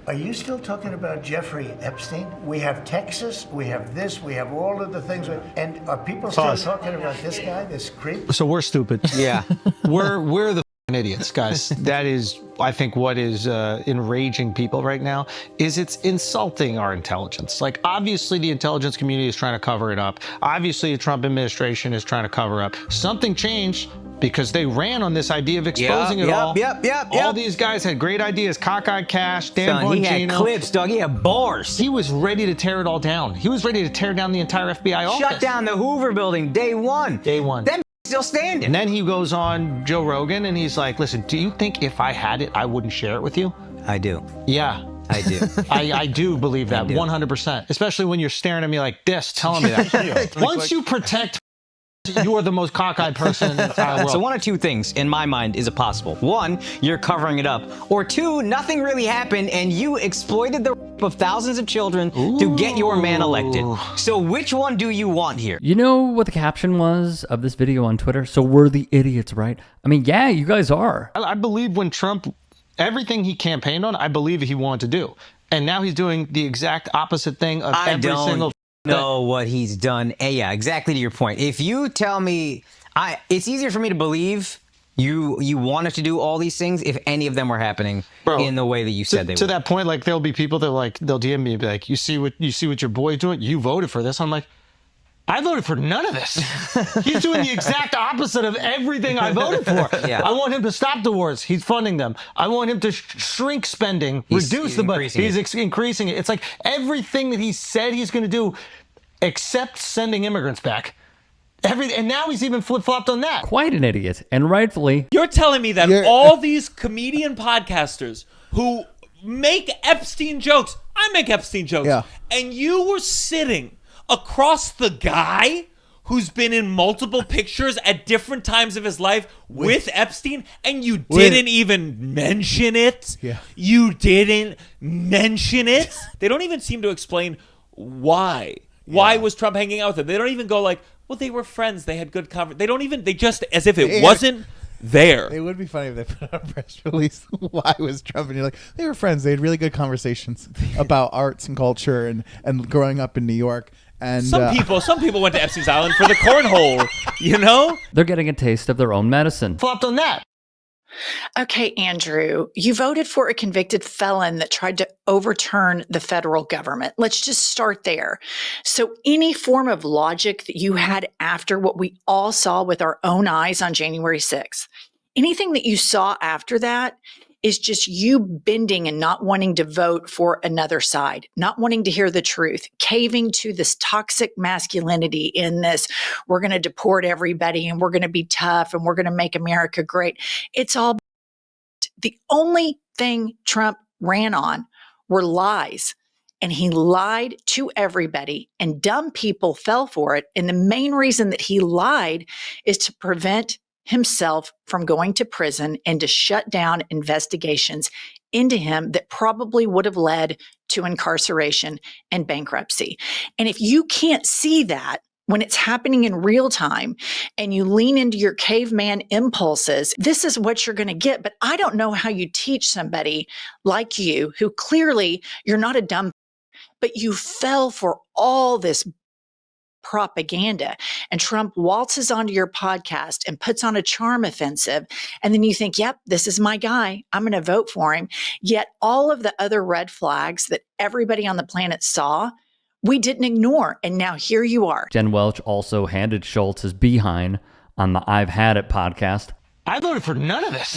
Are you still talking about Jeffrey Epstein? We have Texas, we have this, we have all of the things. And are people still talking about this guy, this creep? So we're stupid. Yeah. we're the idiots, guys. That is, I think, what is enraging people right now is it's insulting our intelligence. Like, obviously the intelligence community is trying to cover it up. Obviously the Trump administration is trying to cover up. Something changed because they ran on this idea of exposing it all. All these guys had great ideas. Cockeyed Cash, Dan Bongino. He had clips, dog. He had bars. He was ready to tear it all down. He was ready to tear down the entire FBI office. Shut down the Hoover building day one. Day one. Them still standing. And then he goes on Joe Rogan and he's like, listen, do you think if I had it, I wouldn't share it with you? I do. Yeah. I do. I do believe that 100%, especially when you're staring at me like this, telling me that. Once you protect, you are the most cockeyed person in the entire world. So one of two things, in my mind, is possible. One, you're covering it up. Or two, nothing really happened and you exploited the rape of thousands of children to get your man elected. So which one do you want here? You know what the caption was of this video on Twitter? So we're the idiots, right? I mean, yeah, you guys are. I believe when Trump, everything he campaigned on, I believe he wanted to do. And now he's doing the exact opposite thing of every single know what he's done. Yeah, exactly to your point. If you tell me, it's easier for me to believe you wanted to do all these things if any of them were happening in the way that you said they would. To that point, like there'll be people that like they'll DM me and be like, you see what your boy's doing? You voted for this. I'm like, I voted for none of this. He's doing the exact opposite of everything I voted for. Yeah. I want him to stop the wars. He's funding them. I want him to shrink spending, reduce the budget. He's increasing it. It's like everything that he said he's going to do, except sending immigrants back. And now he's even flip-flopped on that. Quite an idiot, and rightfully. You're telling me that all these comedian podcasters who make Epstein jokes, I make Epstein jokes, and you were sitting across the guy who's been in multiple pictures at different times of his life with Epstein, and you didn't even mention it. Yeah. You didn't mention it. They don't even seem to explain why. Why was Trump hanging out with him? They don't even go like, well, they were friends. They had good conversation. They just, as if it wasn't there. It would be funny if they put out a press release. Why was Trump? And you're like, they were friends. They had really good conversations about arts and culture and growing up in New York. And some people went to Epstein's Island for the cornhole, you know? They're getting a taste of their own medicine. Flopped on that. Okay, Andrew, you voted for a convicted felon that tried to overturn the federal government. Let's just start there. So any form of logic that you had after what we all saw with our own eyes on January 6th, anything that you saw after that is just you bending and not wanting to vote for another side, not wanting to hear the truth, caving to this toxic masculinity in this, we're going to deport everybody and we're going to be tough and we're going to make America great. It's all the only thing Trump ran on were lies. And he lied to everybody and dumb people fell for it. And the main reason that he lied is to prevent himself from going to prison and to shut down investigations into him that probably would have led to incarceration and bankruptcy. And if you can't see that when it's happening in real time and you lean into your caveman impulses, this is what you're going to get. But I don't know how you teach somebody like you who clearly you're not a dumb, but you fell for all this propaganda, and Trump waltzes onto your podcast and puts on a charm offensive, and then you think, yep, this is my guy, I'm going to vote for him. Yet all of the other red flags that everybody on the planet saw, we didn't ignore, and now here you are. Jen Welch also handed Schulz his behind on the I've Had It podcast. I voted for none of this.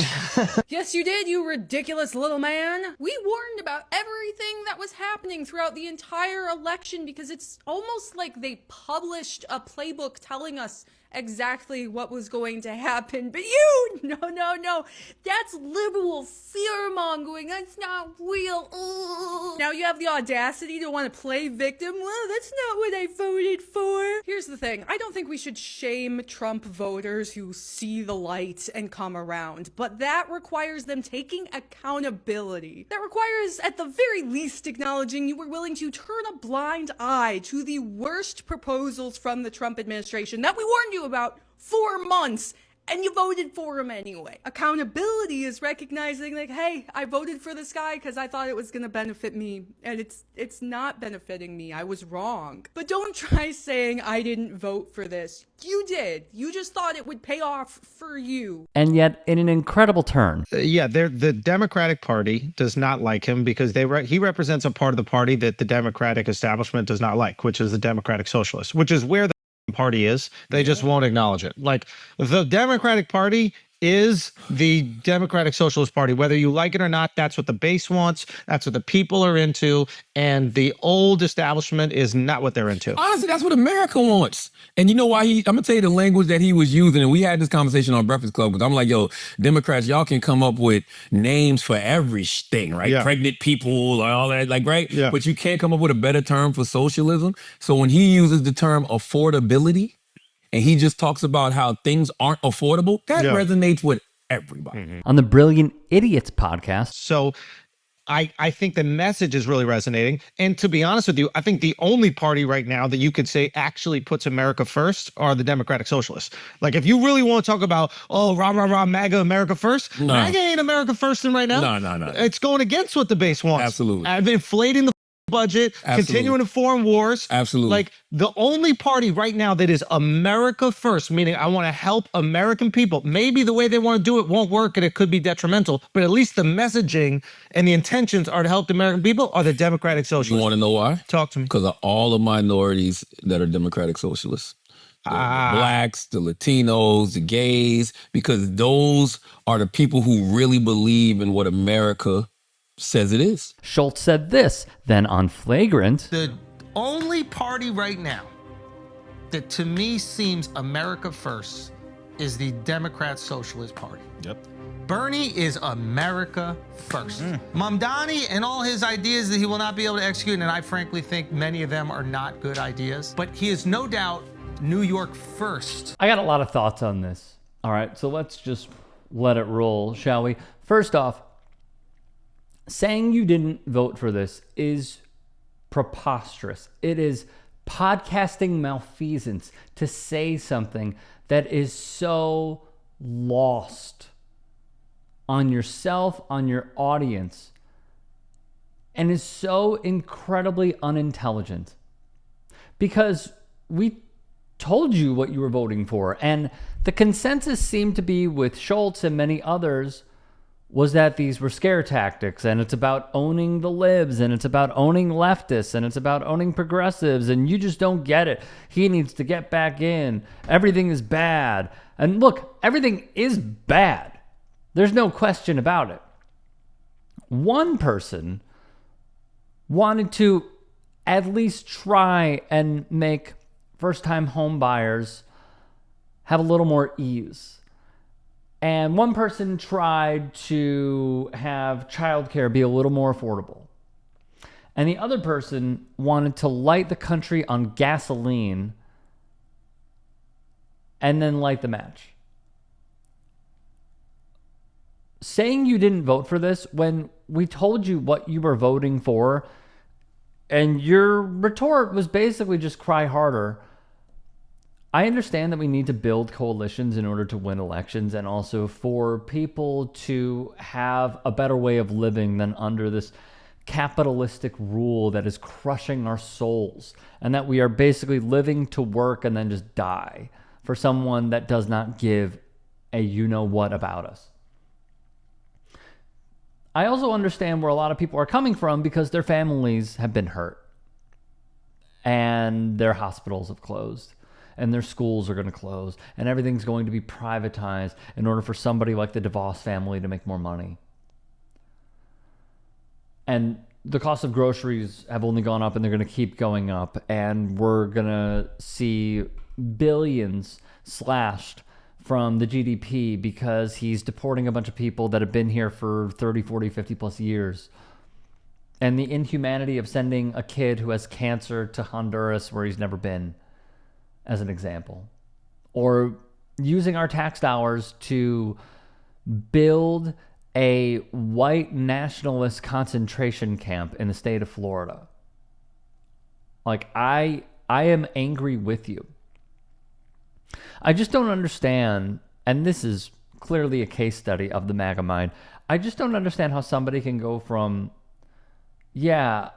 Yes, you did, you ridiculous little man. We warned about everything that was happening throughout the entire election because it's almost like they published a playbook telling us exactly what was going to happen. But you, no, that's liberal fear-mongering. That's not real. Ugh. Now you have the audacity to want to play victim. Well, that's not what I voted for. Here's the thing. I don't think we should shame Trump voters who see the light and come around, but that requires them taking accountability. That requires, at the very least, acknowledging you were willing to turn a blind eye to the worst proposals from the Trump administration that we warned you about 4 months and you voted for him anyway. Accountability is recognizing like, hey, I voted for this guy because I thought it was going to benefit me, and it's not benefiting me. I was wrong. But don't try saying I didn't vote for this. You did. You just thought it would pay off for you. And yet, in an incredible turn, the Democratic Party does not like him because he represents a part of the party that the Democratic establishment does not like, which is the Democratic Socialists, which is where the party is. They just won't acknowledge it. Like, the Democratic Party is the Democratic Socialist Party. Whether you like it or not, that's what the base wants. That's what the people are into. And the old establishment is not what they're into. Honestly, that's what America wants. And you know why I'm going to tell you the language that he was using. And we had this conversation on Breakfast Club because I'm like, yo, Democrats, y'all can come up with names for everything, right? Yeah. Pregnant people, all that, like, right? Yeah. But you can't come up with a better term for socialism. So when he uses the term affordability, and he just talks about how things aren't affordable, that resonates with everybody. Mm-hmm. on the Brilliant Idiots podcast. So I think the message is really resonating. And to be honest with you, I think the only party right now that you could say actually puts America first are the Democratic Socialists. Like, if you really want to talk about, rah, rah, rah, MAGA, America first, No. MAGA ain't America first in right now. No. It's going against what the base wants. Absolutely. Inflating the budget, Absolutely. continuing the foreign wars. Absolutely. Like, the only party right now that is America first, meaning I want to help American people. Maybe the way they want to do it won't work and it could be detrimental, but at least the messaging and the intentions are to help the American people, are the Democratic You Socialists. want to know why? Talk to me. Because of all the minorities that are Democratic Socialists. The blacks, the Latinos, the gays, because those are the people who really believe in what America says it is. Schulz said this then on Flagrant. The only party right now that to me seems America first is the Democrat Socialist Party. Yep. Bernie is America first. Mamdani and all his ideas that he will not be able to execute, and I frankly think many of them are not good ideas, but he is no doubt New York first. I got a lot of thoughts on this. All right, so let's just let it roll, shall we? First off, saying you didn't vote for this is preposterous. It is podcasting malfeasance to say something that is so lost on yourself, on your audience, and is so incredibly unintelligent. Because we told you what you were voting for, and the consensus seemed to be with Schulz and many others was that these were scare tactics, and it's about owning the libs, and it's about owning leftists, and it's about owning progressives, and you just don't get it. He needs to get back in. Everything is bad. And look, everything is bad. There's no question about it. One person wanted to at least try and make first-time home buyers have a little more ease. And one person tried to have childcare be a little more affordable. And the other person wanted to light the country on gasoline and then light the match. Saying you didn't vote for this when we told you what you were voting for, and your retort was basically just cry harder. I understand that we need to build coalitions in order to win elections, and also for people to have a better way of living than under this capitalistic rule that is crushing our souls, and that we are basically living to work and then just die for someone that does not give a you-know-what about us. I also understand where a lot of people are coming from because their families have been hurt and their hospitals have closed and their schools are going to close and everything's going to be privatized in order for somebody like the DeVos family to make more money. And the cost of groceries have only gone up and they're going to keep going up, and we're going to see billions slashed from the GDP because he's deporting a bunch of people that have been here for 30, 40, 50 plus years. And the inhumanity of sending a kid who has cancer to Honduras where he's never been, as an example. Or using our tax dollars to build a white nationalist concentration camp in the state of Florida. Like, I am angry with you. I just don't understand and this is clearly a case study of the MAGA mind. I just don't understand how somebody can go from, yeah,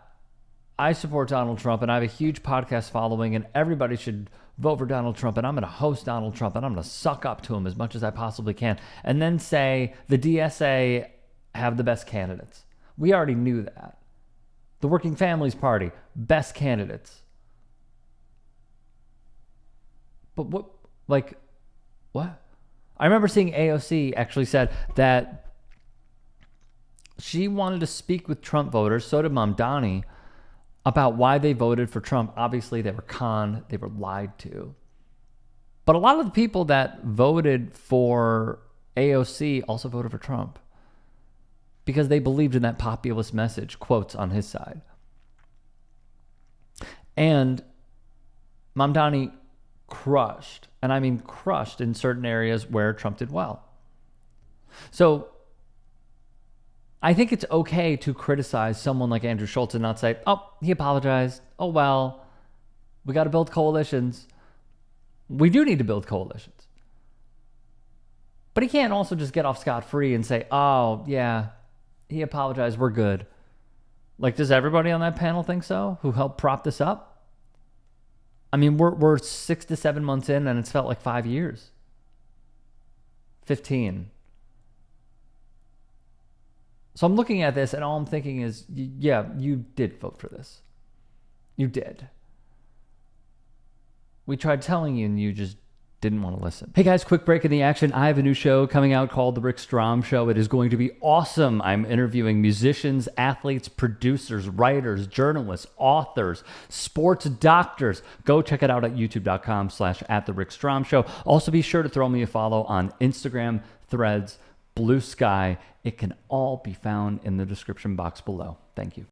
I support Donald Trump and I have a huge podcast following and everybody should vote for Donald Trump and I'm going to host Donald Trump and I'm going to suck up to him as much as I possibly can, and then say the DSA have the best candidates. We already knew that. The Working Families Party, best candidates. But what, like, what? I remember seeing AOC actually said that she wanted to speak with Trump voters, so did Mamdani, about why they voted for Trump. Obviously, they were conned, they were lied to. But a lot of the people that voted for AOC also voted for Trump because they believed in that populist message, quotes on his side. And Mamdani crushed, and I mean crushed, in certain areas where Trump did well. So I think it's okay to criticize someone like Andrew Schulz and not say, oh, he apologized. Oh, well, we got to build coalitions. We do need to build coalitions. But he can't also just get off scot-free and say, oh, yeah, he apologized. We're good. Like, does everybody on that panel think so, who helped prop this up? I mean, we're 6 to 7 months in, and it's felt like 5 years. 15. So I'm looking at this, and all I'm thinking is, yeah, you did vote for this. You did. We tried telling you, and you just didn't want to listen. Hey guys, quick break in the action. I have a new show coming out called The Rick Strom Show. It is going to be awesome. I'm interviewing musicians, athletes, producers, writers, journalists, authors, sports doctors. Go check it out at youtube.com/@TheRickStromShow. Also be sure to throw me a follow on Instagram, Threads, Blue Sky. It can all be found in the description box below. Thank you.